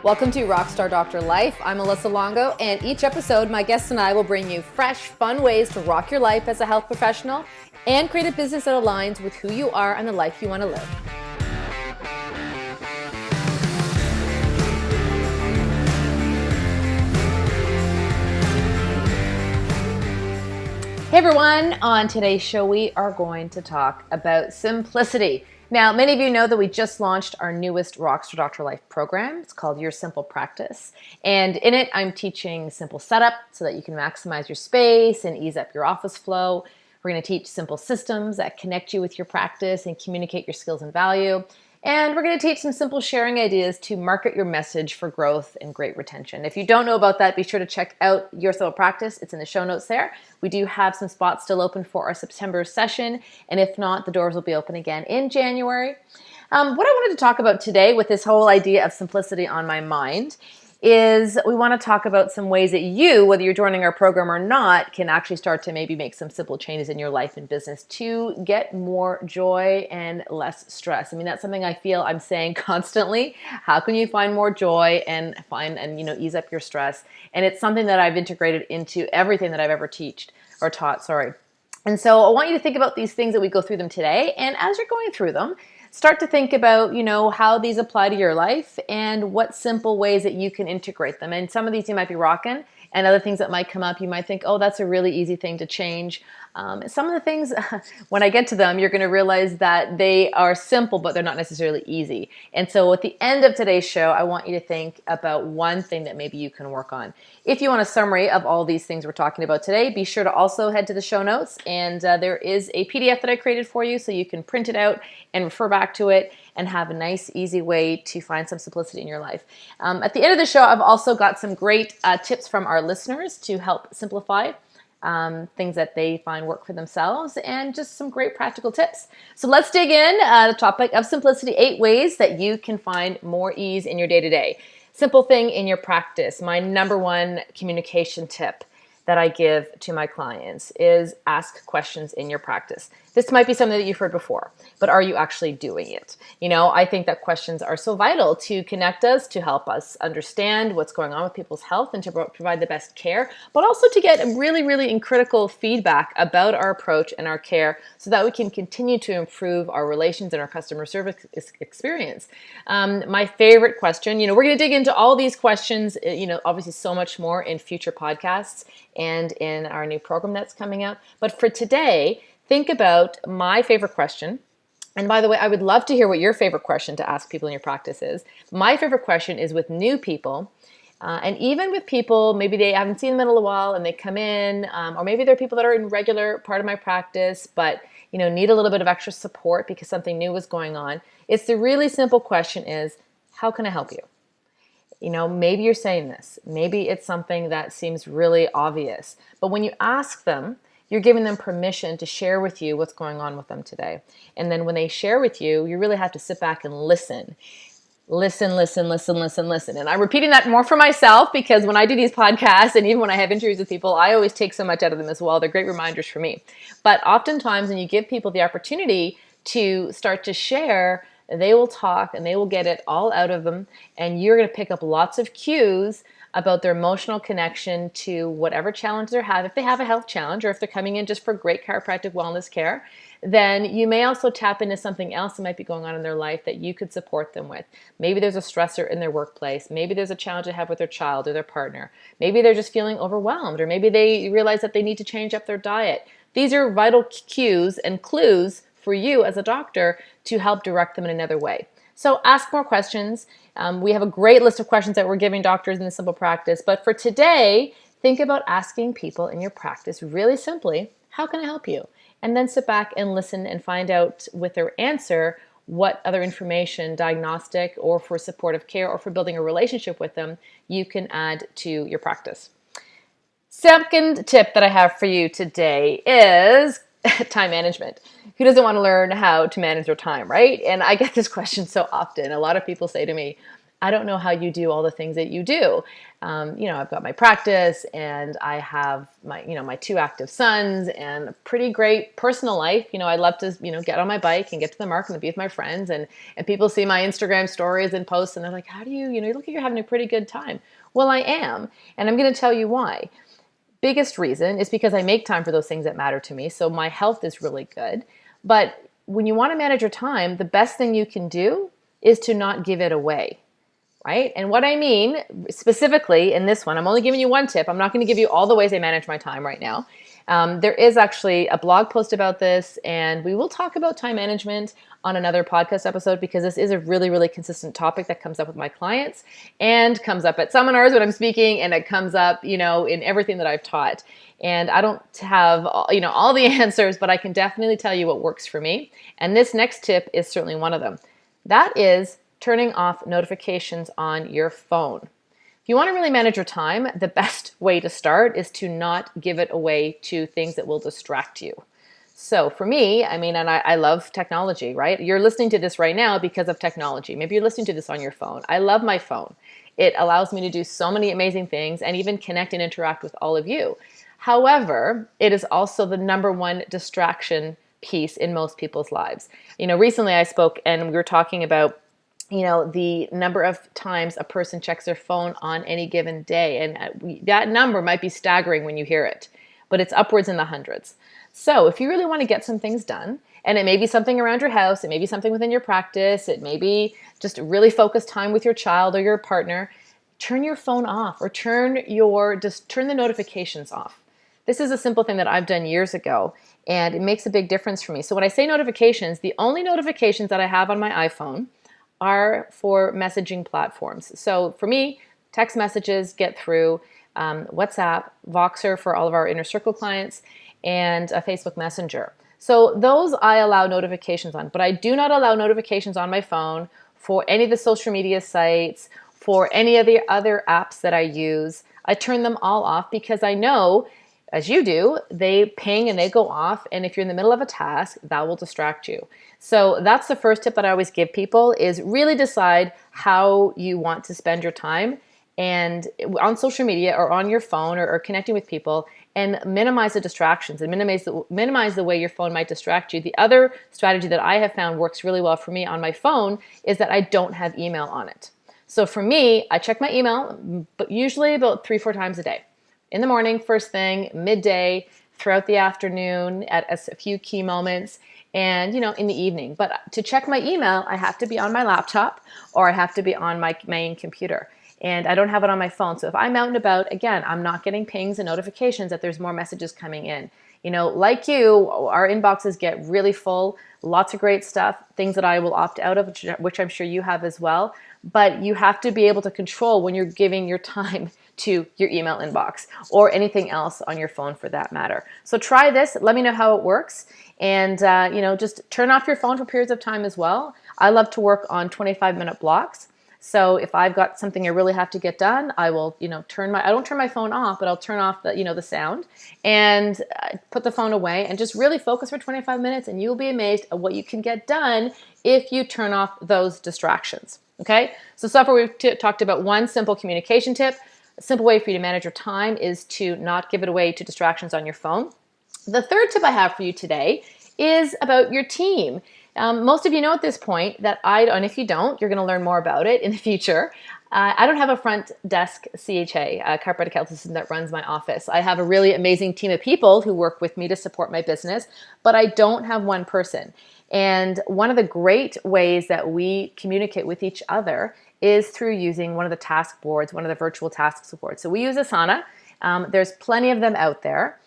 Welcome to Rockstar Doctor Life. I'm Melissa Longo, and each episode, my guests and I will bring you fresh, fun ways to rock your life as a health professional and create a business that aligns with who you are and the life you want to live. Hey everyone, on today's show we are going to talk about simplicity. Now, many of you know that we just launched our newest Rockstar Doctor Life program. It's called Your Simple Practice. And in it, I'm teaching simple setup so that you can maximize your space and ease up your office flow. We're going to teach simple systems that connect you with your practice and communicate your skills and value. And we're going to teach some simple sharing ideas to market your message for growth and great retention. If you don't know about that, be sure to check out Your Simple Practice. It's in the show notes there. We do have some spots still open for our September session. And if not, the doors will be open again in January. What I wanted to talk about today with this whole idea of simplicity on my mind is we want to talk about some ways that you, whether you're joining our program or not, can actually start to maybe make some simple changes in your life and business to get more joy and less stress. I mean, that's something I feel I'm saying constantly. How can you find more joy and ease up your stress? And it's something that I've integrated into everything that I've ever taught. And so I want you to think about these things that we go through them today. And as you're going through them, start to think about, how these apply to your life and what simple ways that you can integrate them. And some of these you might be rocking, and other things that might come up, you might think, oh, that's a really easy thing to change. Some of the things, when I get to them, you're going to realize that they are simple, but they're not necessarily easy. And so at the end of today's show, I want you to think about one thing that maybe you can work on. If you want a summary of all these things we're talking about today, be sure to also head to the show notes. And there is a PDF that I created for you, so you can print it out and refer back to it and have a nice, easy way to find some simplicity in your life. At the end of the show, I've also got some great tips from our listeners to help simplify things that they find work for themselves, and just some great practical tips. So let's dig in. The topic of simplicity, 8 ways that you can find more ease in your day-to-day. Simple thing in your practice. My number one communication tip that I give to my clients is ask questions in your practice. This might be something that you've heard before, but are you actually doing it? I think that questions are so vital to connect us, to help us understand what's going on with people's health and to provide the best care, but also to get really, really critical feedback about our approach and our care so that we can continue to improve our relations and our customer service experience. My favorite question, we're going to dig into all these questions, obviously so much more in future podcasts and in our new program that's coming up. But for today, think about my favorite question. And by the way, I would love to hear what your favorite question to ask people in your practice is. My favorite question is with new people, and even with people, maybe they haven't seen them in a while and they come in, or maybe they're people that are in regular part of my practice, but need a little bit of extra support because something new is going on. It's the really simple question is, how can I help you? Maybe you're saying this. Maybe it's something that seems really obvious. But when you ask them, you're giving them permission to share with you what's going on with them today. And then when they share with you, you really have to sit back and listen. Listen. And I'm repeating that more for myself because when I do these podcasts and even when I have interviews with people, I always take so much out of them as well. They're great reminders for me. But oftentimes when you give people the opportunity to start to share, they will talk and they will get it all out of them. And you're going to pick up lots of cues about their emotional connection to whatever challenge they have. If they have a health challenge or if they're coming in just for great chiropractic wellness care, then you may also tap into something else that might be going on in their life that you could support them with. Maybe there's a stressor in their workplace. Maybe there's a challenge they have with their child or their partner. Maybe they're just feeling overwhelmed, or maybe they realize that they need to change up their diet. These are vital cues and clues for you as a doctor to help direct them in another way. So ask more questions. We have a great list of questions that we're giving doctors in the Simple Practice. But for today, think about asking people in your practice really simply, how can I help you? And then sit back and listen and find out with their answer what other information, diagnostic or for supportive care or for building a relationship with them, you can add to your practice. Second tip that I have for you today is time management. Who doesn't want to learn how to manage their time, right? And I get this question so often. A lot of people say to me, I don't know how you do all the things that you do. I've got my practice, and I have my two active sons and a pretty great personal life. I love to, get on my bike and get to the market and be with my friends, and people see my Instagram stories and posts, and they're like, how do you, you look like you're having a pretty good time. Well, I am. And I'm going to tell you why. Biggest reason is because I make time for those things that matter to me. So my health is really good. But when you want to manage your time, the best thing you can do is to not give it away. Right? And what I mean specifically in this one, I'm only giving you one tip. I'm not going to give you all the ways I manage my time right now. There is actually a blog post about this, and we will talk about time management on another podcast episode, because this is a really, really consistent topic that comes up with my clients and comes up at seminars when I'm speaking, and it comes up, in everything that I've taught. And I don't have, all the answers, but I can definitely tell you what works for me. And this next tip is certainly one of them. That is turning off notifications on your phone. If you want to really manage your time, the best way to start is to not give it away to things that will distract you. So for me, and I love technology, right? You're listening to this right now because of technology. Maybe you're listening to this on your phone. I love my phone. It allows me to do so many amazing things and even connect and interact with all of you. However, it is also the number one distraction piece in most people's lives. Recently I spoke and we were talking about the number of times a person checks their phone on any given day. And that number might be staggering when you hear it, but it's upwards in the hundreds. So if you really want to get some things done, and it may be something around your house, it may be something within your practice, it may be just really focused time with your child or your partner, turn your phone off, or turn the notifications off. This is a simple thing that I've done years ago, and it makes a big difference for me. So when I say notifications, the only notifications that I have on my iPhone are for messaging platforms. So for me, text messages get through, WhatsApp, Voxer for all of our inner circle clients, and a Facebook Messenger. So those I allow notifications on, but I do not allow notifications on my phone for any of the social media sites, for any of the other apps that I use. I turn them all off because I know, as you do, they ping and they go off, and if you're in the middle of a task, that will distract you. So that's the first tip that I always give people, is really decide how you want to spend your time and on social media or on your phone or connecting with people, and minimize the distractions and minimize the way your phone might distract you. The other strategy that I have found works really well for me on my phone is that I don't have email on it. So for me, I check my email, but usually about 3-4 times a day. In the morning, first thing, midday, throughout the afternoon, at a few key moments, and in the evening. But to check my email, I have to be on my laptop or I have to be on my main computer. And I don't have it on my phone. So if I'm out and about, again, I'm not getting pings and notifications that there's more messages coming in. Like you, our inboxes get really full, lots of great stuff, things that I will opt out of, which I'm sure you have as well. But you have to be able to control when you're giving your time to your email inbox or anything else on your phone for that matter. So try this. Let me know how it works. And, just turn off your phone for periods of time as well. I love to work on 25-minute blocks. So if I've got something I really have to get done, I will, I don't turn my phone off, but I'll turn off the sound and put the phone away and just really focus for 25 minutes, and you'll be amazed at what you can get done if you turn off those distractions. Okay? So far we've talked about one simple communication tip. A simple way for you to manage your time is to not give it away to distractions on your phone. The third tip I have for you today is about your team. Most of you know at this point that and if you don't, you're going to learn more about it in the future. I don't have a front desk CHA, a chiropractic health assistant that runs my office. I have a really amazing team of people who work with me to support my business, but I don't have one person. And one of the great ways that we communicate with each other is through using one of the task boards, one of the virtual task boards. So we use Asana. There's plenty of them out there.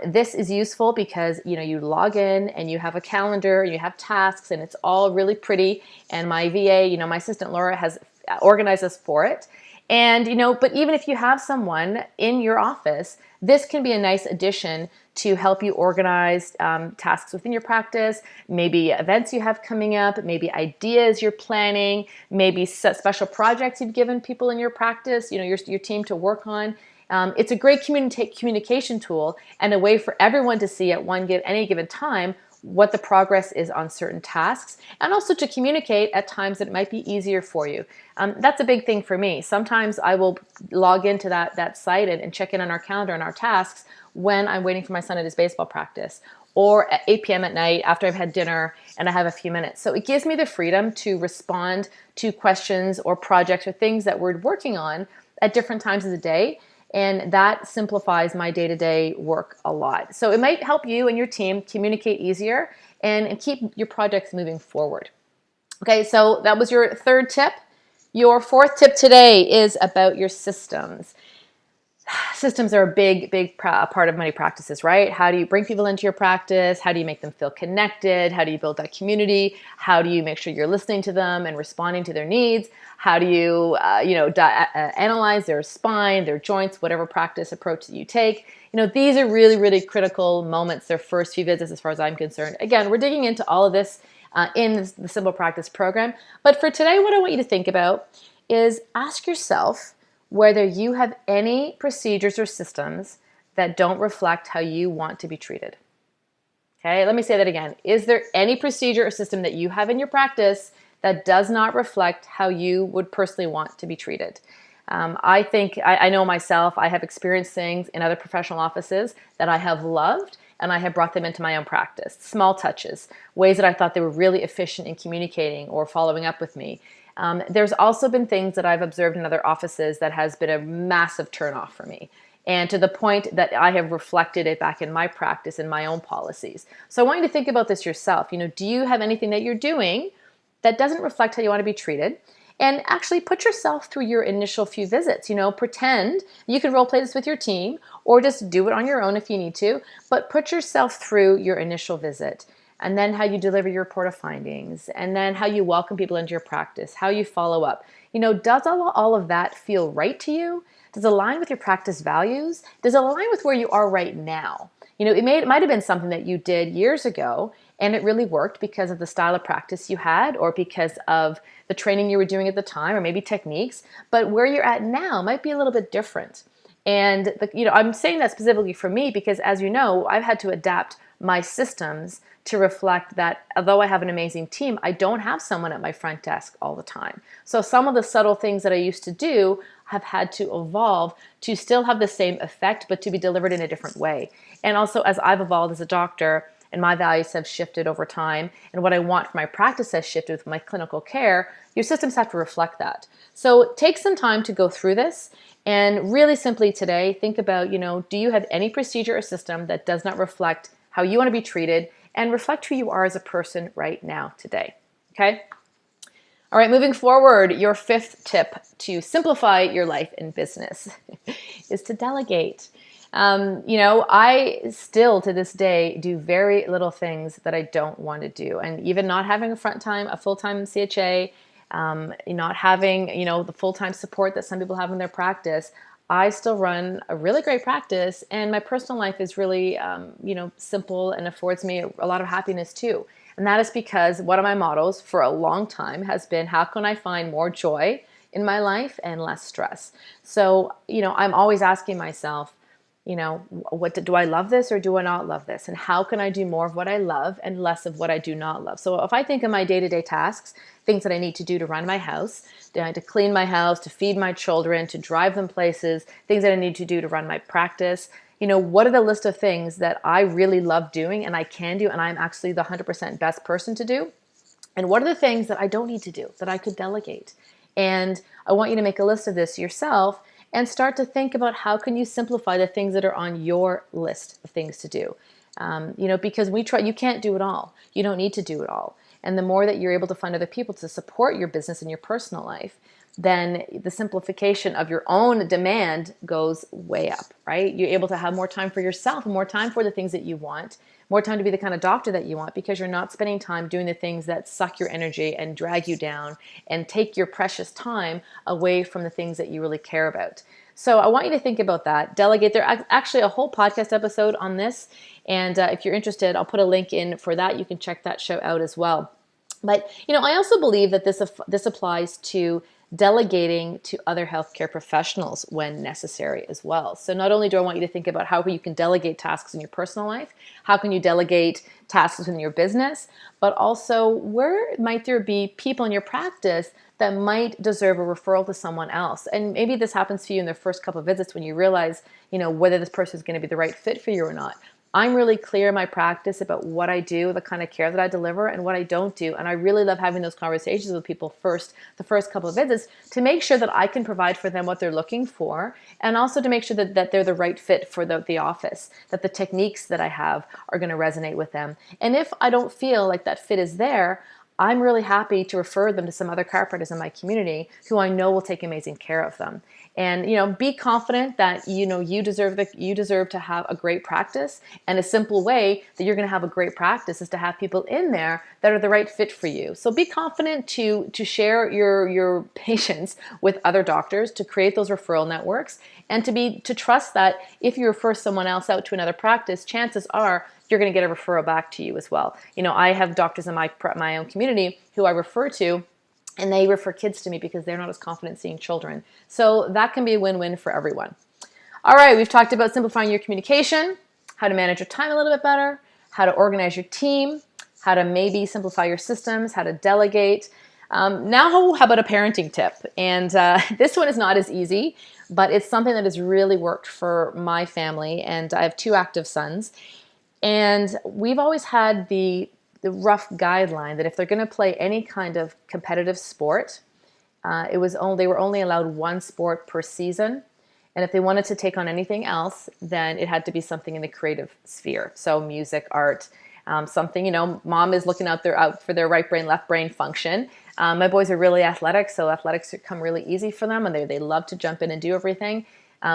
This is useful because you log in and you have a calendar, you have tasks, and it's all really pretty. And my VA, my assistant Laura, has organized us for it. And but even if you have someone in your office, this can be a nice addition to help you organize tasks within your practice, maybe events you have coming up, maybe ideas you're planning, maybe special projects you've given people in your practice, your team to work on. It's a great communication tool and a way for everyone to see at any given time what the progress is on certain tasks, and also to communicate at times that it might be easier for you. That's a big thing for me. Sometimes I will log into that site and check in on our calendar and our tasks when I'm waiting for my son at his baseball practice, or at 8 p.m. at night after I've had dinner and I have a few minutes. So it gives me the freedom to respond to questions or projects or things that we're working on at different times of the day. And that simplifies my day-to-day work a lot. So it might help you and your team communicate easier and keep your projects moving forward. Okay, so that was your third tip. Your fourth tip today is about your systems. Systems are a big part of many practices, right? How do you bring people into your practice? How do you make them feel connected? How do you build that community? How do you make sure you're listening to them and responding to their needs? How do you, analyze their spine, their joints, whatever practice approach that you take? These are really critical moments, their first few visits as far as I'm concerned. Again, we're digging into all of this in the Simple Practice program. But for today, what I want you to think about is ask yourself whether you have any procedures or systems that don't reflect how you want to be treated. Okay, let me say that again. Is there any procedure or system that you have in your practice that does not reflect how you would personally want to be treated? I know myself, I have experienced things in other professional offices that I have loved, and I have brought them into my own practice. Small touches, ways that I thought they were really efficient in communicating or following up with me. There's also been things that I've observed in other offices that has been a massive turnoff for me, and to the point that I have reflected it back in my practice and my own policies. So I want you to think about this yourself. Do you have anything that you're doing that doesn't reflect how you want to be treated? And actually put yourself through your initial few visits. Pretend you can role play this with your team or just do it on your own if you need to, but put yourself through your initial visit. And then how you deliver your report of findings, and then how you welcome people into your practice, how you follow up. Does all of that feel right to you? Does it align with your practice values? Does it align with where you are right now? It might have been something that you did years ago, and it really worked because of the style of practice you had, or because of the training you were doing at the time, or maybe techniques. But where you're at now might be a little bit different. And I'm saying that specifically for me because, as you know, I've had to adapt my systems to reflect that although I have an amazing team, I don't have someone at my front desk all the time. So some of the subtle things that I used to do have had to evolve to still have the same effect, but to be delivered in a different way. And also, as I've evolved as a doctor and my values have shifted over time, and what I want for my practice has shifted with my clinical care, your systems have to reflect that. So take some time to go through this. And really simply today, think about, do you have any procedure or system that does not reflect how you want to be treated and reflect who you are as a person right now today? Okay? All right, moving forward, your fifth tip to simplify your life and business is to delegate. I still to this day do very little things that I don't want to do. And even not having a full-time CHA, not having, the full-time support that some people have in their practice, I still run a really great practice, and my personal life is really, simple and affords me a lot of happiness too. And that is because one of my mottos for a long time has been, how can I find more joy in my life and less stress? So, I'm always asking myself, do I love this or do I not love this? And how can I do more of what I love and less of what I do not love? So if I think of my day-to-day tasks, things that I need to do to run my house, to clean my house, to feed my children, to drive them places, things that I need to do to run my practice, what are the list of things that I really love doing and I can do and I'm actually the 100% best person to do? And what are the things that I don't need to do that I could delegate? And I want you to make a list of this yourself and start to think about how can you simplify the things that are on your list of things to do. Because you can't do it all. You don't need to do it all. And the more that you're able to find other people to support your business and your personal life, then the simplification of your own demand goes way up, right? You're able to have more time for yourself, more time for the things that you want, more time to be the kind of doctor that you want, because you're not spending time doing the things that suck your energy and drag you down and take your precious time away from the things that you really care about. So I want you to think about that. Delegate. There's actually a whole podcast episode on this. And if you're interested, I'll put a link in for that. You can check that show out as well. But, I also believe that this applies to delegating to other healthcare professionals when necessary as well. So not only do I want you to think about how you can delegate tasks in your personal life, how can you delegate tasks within your business, but also where might there be people in your practice that might deserve a referral to someone else. And maybe this happens to you in the first couple of visits when you realize, whether this person is going to be the right fit for you or not. I'm really clear in my practice about what I do, the kind of care that I deliver, and what I don't do. And I really love having those conversations with people the first couple of visits, to make sure that I can provide for them what they're looking for, and also to make sure that they're the right fit for the office, that the techniques that I have are going to resonate with them. And if I don't feel like that fit is there, I'm really happy to refer them to some other chiropractors in my community who I know will take amazing care of them. And be confident that you deserve to have a great practice. And a simple way that you're going to have a great practice is to have people in there that are the right fit for you. So be confident to share your patients with other doctors, to create those referral networks, and to trust that if you refer someone else out to another practice, chances are you're going to get a referral back to you as well. I have doctors in my own community who I refer to, and they refer kids to me because they're not as confident seeing children. So that can be a win-win for everyone. All right, we've talked about simplifying your communication, how to manage your time a little bit better, how to organize your team, how to maybe simplify your systems, how to delegate. Now, how about a parenting tip? And this one is not as easy, but it's something that has really worked for my family. And I have 2 active sons. And we've always had the rough guideline that if they're going to play any kind of competitive sport, they were only allowed 1 sport per season. And if they wanted to take on anything else, then it had to be something in the creative sphere. So music, art, something, mom is looking out for their right brain, left brain function. My boys are really athletic, so athletics come really easy for them, and they love to jump in and do everything.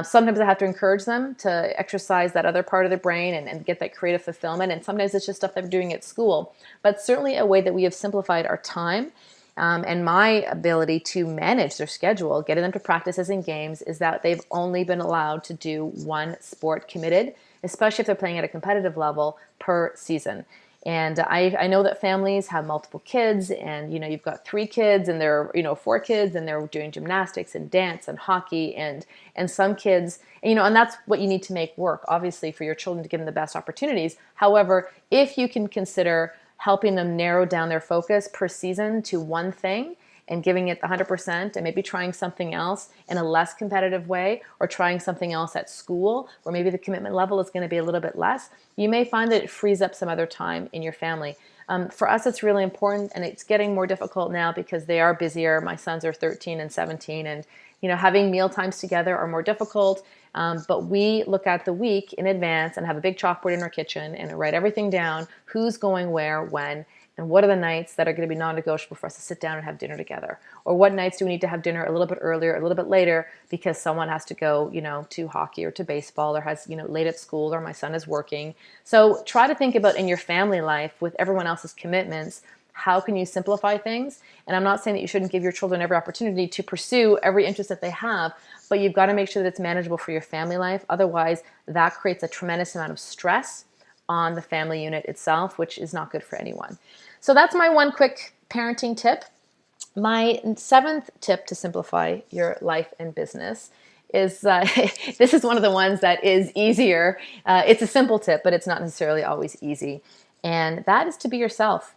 Sometimes I have to encourage them to exercise that other part of their brain and get that creative fulfillment. And sometimes it's just stuff they're doing at school. But certainly a way that we have simplified our time and my ability to manage their schedule, getting them to practices and games, is that they've only been allowed to do 1 sport committed, especially if they're playing at a competitive level, per season. And I know that families have multiple kids, and you've got 3 kids, and they're 4 kids, and they're doing gymnastics and dance and hockey, and some kids, and that's what you need to make work, obviously, for your children to give them the best opportunities. However, if you can consider helping them narrow down their focus per season to 1 thing, and giving it 100%, and maybe trying something else in a less competitive way, or trying something else at school where maybe the commitment level is going to be a little bit less, you may find that it frees up some other time in your family. For us, it's really important, and it's getting more difficult now because they are busier. My sons are 13 and 17, and having meal times together are more difficult. But we look at the week in advance and have a big chalkboard in our kitchen and write everything down, who's going where, when, and what are the nights that are going to be non-negotiable for us to sit down and have dinner together? Or what nights do we need to have dinner a little bit earlier, a little bit later, because someone has to go, to hockey or to baseball, or has, late at school, or my son is working. So try to think about in your family life with everyone else's commitments, how can you simplify things? And I'm not saying that you shouldn't give your children every opportunity to pursue every interest that they have, but you've got to make sure that it's manageable for your family life. Otherwise, that creates a tremendous amount of stress on the family unit itself, which is not good for anyone. So that's my 1 quick parenting tip. My 7th tip to simplify your life and business is, this is one of the ones that is easier. It's a simple tip, but it's not necessarily always easy. And that is to be yourself.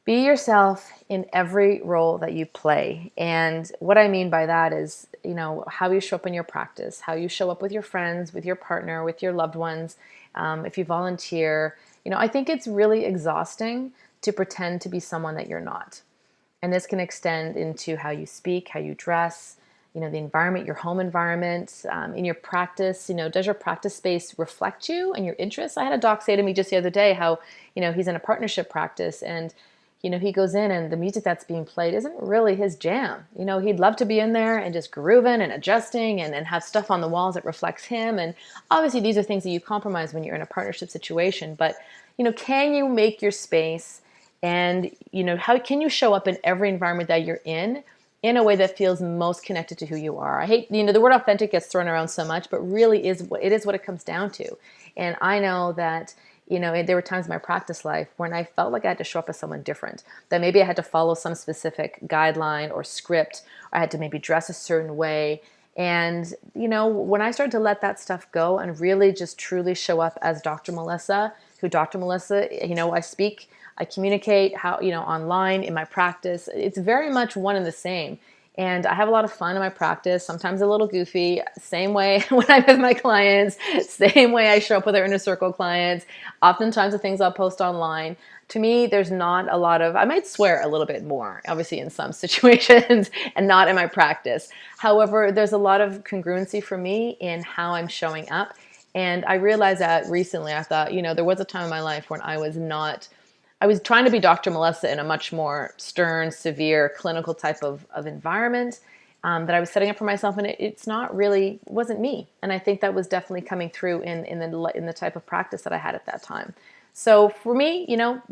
Be yourself in every role that you play. And what I mean by that is, how you show up in your practice, how you show up with your friends, with your partner, with your loved ones, if you volunteer. I think it's really exhausting to pretend to be someone that you're not. And this can extend into how you speak, how you dress, the environment, your home environment, in your practice. Does your practice space reflect you and your interests? I had a doc say to me just the other day how, he's in a partnership practice, and he goes in and the music that's being played isn't really his jam. He'd love to be in there and just grooving and adjusting and have stuff on the walls that reflects him. And obviously these are things that you compromise when you're in a partnership situation. But, can you make your space, and, how can you show up in every environment that you're in a way that feels most connected to who you are? I hate, the word authentic gets thrown around so much, but really it is what it comes down to. And I know that, There were times in my practice life when I felt like I had to show up as someone different, that maybe I had to follow some specific guideline or script, or I had to maybe dress a certain way. And, when I started to let that stuff go and really just truly show up as Dr. Melissa, who Dr. Melissa, I speak, I communicate how, online in my practice, it's very much one and the same. And I have a lot of fun in my practice, sometimes a little goofy, same way when I'm with my clients, same way I show up with our inner circle clients. Oftentimes the things I'll post online, to me, there's not a lot of, I might swear a little bit more, obviously in some situations and not in my practice. However, there's a lot of congruency for me in how I'm showing up. And I realized that recently. I thought, there was a time in my life when I was trying to be Dr. Melissa in a much more stern, severe, clinical type of environment that I was setting up for myself, and it's not really, wasn't me. And I think that was definitely coming through in the type of practice that I had at that time. So for me,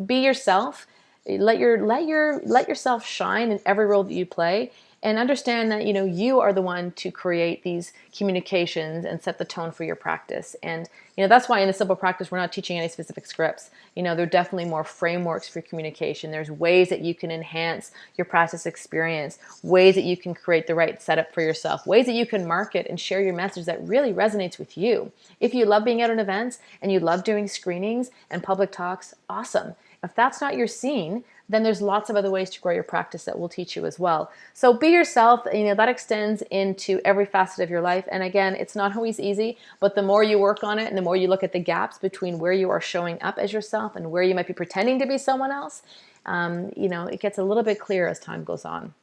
be yourself. Let yourself shine in every role that you play, and understand that you are the one to create these communications and set the tone for your practice. And that's why in the simple practice we're not teaching any specific scripts. There are definitely more frameworks for communication. There's ways that you can enhance your practice experience, ways that you can create the right setup for yourself, ways that you can market and share your message that really resonates with you. If you love being out at events and you love doing screenings and public talks, awesome. If that's not your scene, then there's lots of other ways to grow your practice that we'll teach you as well. So be yourself. That extends into every facet of your life. And again, it's not always easy, but the more you work on it and the more you look at the gaps between where you are showing up as yourself and where you might be pretending to be someone else, it gets a little bit clearer as time goes on.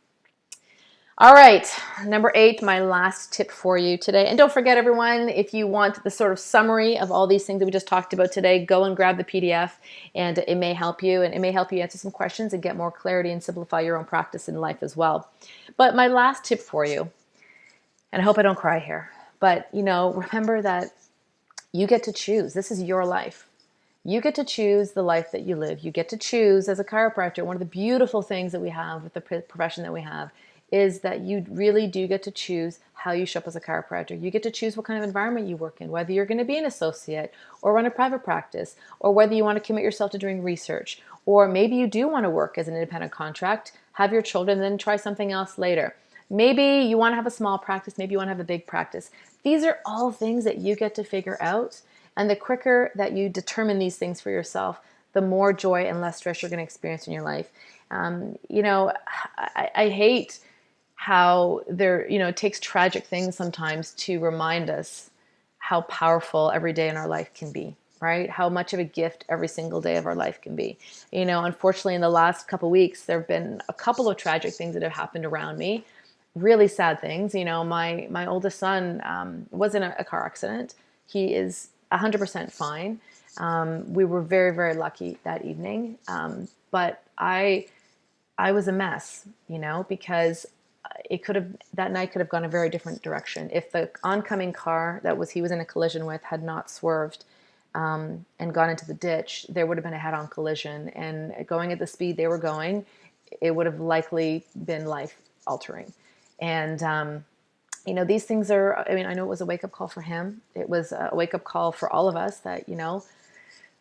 All right, number 8, my last tip for you today. And don't forget, everyone, if you want the sort of summary of all these things that we just talked about today, go and grab the PDF, and it may help you. And it may help you answer some questions and get more clarity and simplify your own practice in life as well. But my last tip for you, and I hope I don't cry here, but remember that you get to choose. This is your life. You get to choose the life that you live. You get to choose as a chiropractor. One of the beautiful things that we have with the profession that we have is that you really do get to choose how you show up as a chiropractor. You get to choose what kind of environment you work in, whether you're going to be an associate or run a private practice, or whether you want to commit yourself to doing research, or maybe you do want to work as an independent contract, have your children, then try something else later. Maybe you want to have a small practice, maybe you want to have a big practice. These are all things that you get to figure out. And the quicker that you determine these things for yourself, the more joy and less stress you're going to experience in your life. I hate how it takes tragic things sometimes to remind us how powerful every day in our life can be, right? How much of a gift every single day of our life can be. Unfortunately, in the last couple of weeks, there have been a couple of tragic things that have happened around me. Really sad things. My oldest son was in a car accident. He is 100% fine. We were very, very lucky that evening. But I was a mess, because that night could have gone a very different direction. If the oncoming car he was in a collision with had not swerved and gone into the ditch, there would have been a head-on collision. And going at the speed they were going, it would have likely been life-altering. And these things are, I know it was a wake-up call for him. It was a wake-up call for all of us that,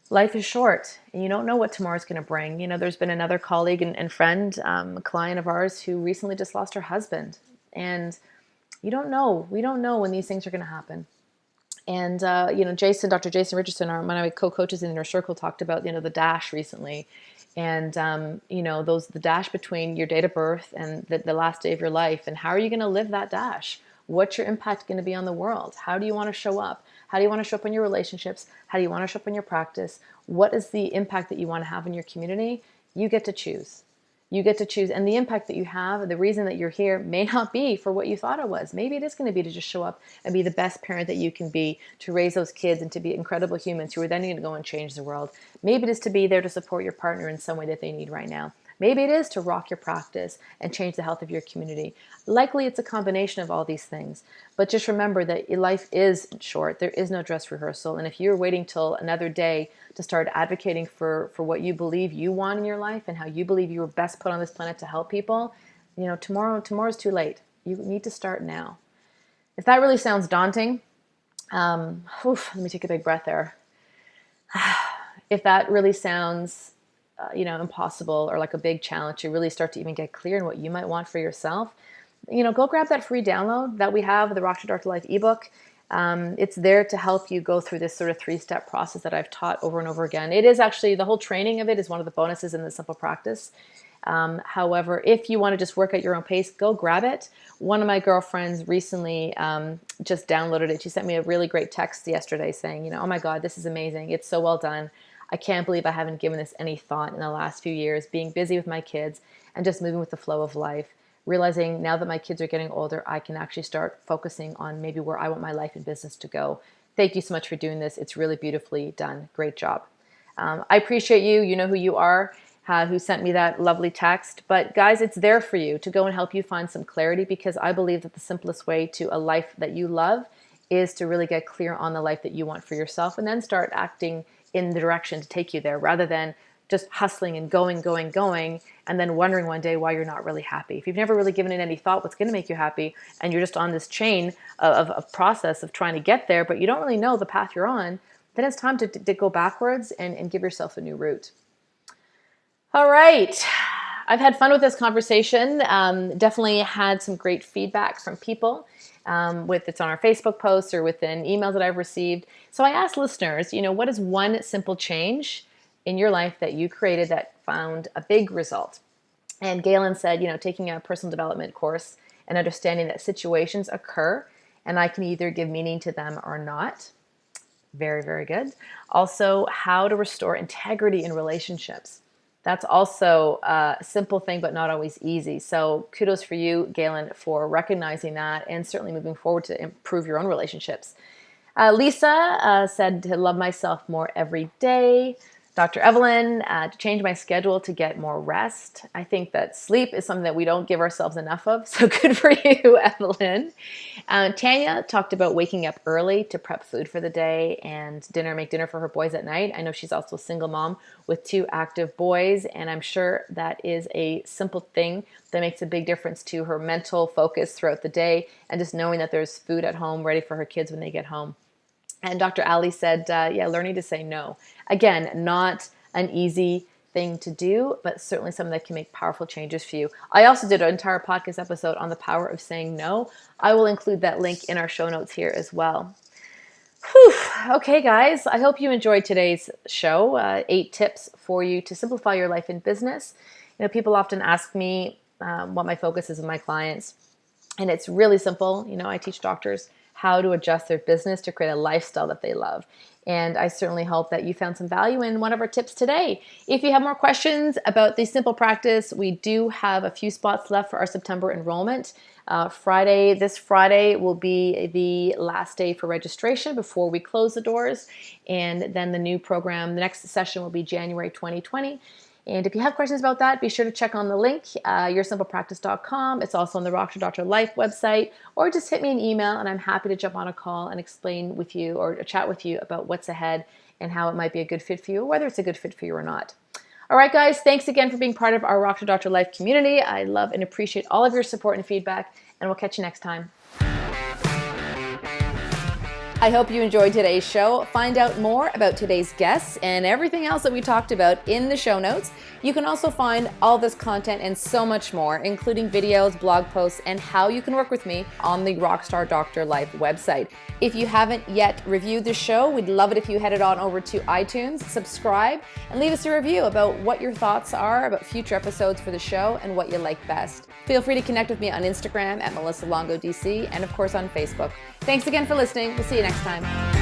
life is short and you don't know what tomorrow's going to bring. There's been another colleague and friend, a client of ours who recently just lost her husband. And you don't know. We don't know when these things are going to happen. And, Dr. Jason Richardson, one of my co-coaches in the inner circle, talked about, the dash recently. And, the dash between your date of birth and the last day of your life. And how are you going to live that dash? What's your impact going to be on the world? How do you want to show up? How do you want to show up in your relationships? How do you want to show up in your practice? What is the impact that you want to have in your community? You get to choose. You get to choose. And the impact that you have, the reason that you're here may not be for what you thought it was. Maybe it is going to be to just show up and be the best parent that you can be, to raise those kids and to be incredible humans who are then going to go and change the world. Maybe it is to be there to support your partner in some way that they need right now. Maybe it is to rock your practice and change the health of your community. Likely it's a combination of all these things. But just remember that life is short. There is no dress rehearsal. And if you're waiting till another day to start advocating for what you believe you want in your life and how you believe you were best put on this planet to help people, tomorrow's too late. You need to start now. If that really sounds daunting, let me take a big breath there. If that really sounds impossible or like a big challenge to really start to even get clear on what you might want for yourself, go grab that free download that we have, the Rock to Doctor Life ebook. It's there to help you go through this sort of 3-step process that I've taught over and over again. It is actually, the whole training of it is one of the bonuses in the Simple Practice. However, if you want to just work at your own pace, go grab it. One of my girlfriends recently just downloaded it. She sent me a really great text yesterday saying, oh my God, this is amazing. It's so well done. I can't believe I haven't given this any thought in the last few years, being busy with my kids and just moving with the flow of life. Realizing now that my kids are getting older, I can actually start focusing on maybe where I want my life and business to go. Thank you so much for doing this. It's really beautifully done. Great job. I appreciate you. You know who you are, who sent me that lovely text. But guys, it's there for you to go and help you find some clarity, because I believe that the simplest way to a life that you love is to really get clear on the life that you want for yourself and then start acting in the direction to take you there, rather than just hustling and going, and then wondering one day why you're not really happy. If you've never really given it any thought what's going to make you happy, and you're just on this chain of process of trying to get there, but you don't really know the path you're on, then it's time to go backwards and give yourself a new route. All right. I've had fun with this conversation. Definitely had some great feedback from people. It's on our Facebook posts or within emails that I've received. So I asked listeners, what is one simple change in your life that you created that found a big result? And Galen said, taking a personal development course and understanding that situations occur and I can either give meaning to them or not. Very, very good. Also, how to restore integrity in relationships. That's also a simple thing, but not always easy. So kudos for you, Galen, for recognizing that and certainly moving forward to improve your own relationships. Lisa said to love myself more every day. Dr. Evelyn, to change my schedule to get more rest. I think that sleep is something that we don't give ourselves enough of, so good for you, Evelyn. Tanya talked about waking up early to prep food for the day and make dinner for her boys at night. I know she's also a single mom with 2 active boys, and I'm sure that is a simple thing that makes a big difference to her mental focus throughout the day, and just knowing that there's food at home ready for her kids when they get home. And Dr. Ali said, learning to say no. Again, not an easy thing to do, but certainly something that can make powerful changes for you. I also did an entire podcast episode on the power of saying no. I will include that link in our show notes here as well. Whew. Okay, guys, I hope you enjoyed today's show. 8 tips for you to simplify your life and business. People often ask me what my focus is with my clients, and it's really simple. I teach doctors how to adjust their business to create a lifestyle that they love. And I certainly hope that you found some value in one of our tips today. If you have more questions about the Simple Practice, we do have a few spots left for our September enrollment. This Friday will be the last day for registration before we close the doors. And then the new program, the next session will be January 2020. And if you have questions about that, be sure to check on the link, yoursimplepractice.com. It's also on the Rock to Doctor Life website, or just hit me an email and I'm happy to jump on a call and explain with you or chat with you about what's ahead and how it might be a good fit for you, or whether it's a good fit for you or not. All right, guys, thanks again for being part of our Rock to Doctor Life community. I love and appreciate all of your support and feedback, and we'll catch you next time. I hope you enjoyed today's show. Find out more about today's guests and everything else that we talked about in the show notes. You can also find all this content and so much more, including videos, blog posts, and how you can work with me on the Rockstar Doctor Life website. If you haven't yet reviewed the show, we'd love it if you headed on over to iTunes, subscribe, and leave us a review about what your thoughts are about future episodes for the show and what you like best. Feel free to connect with me on Instagram at Melissa Longo DC, and of course on Facebook. Thanks again for listening. We'll see you next time.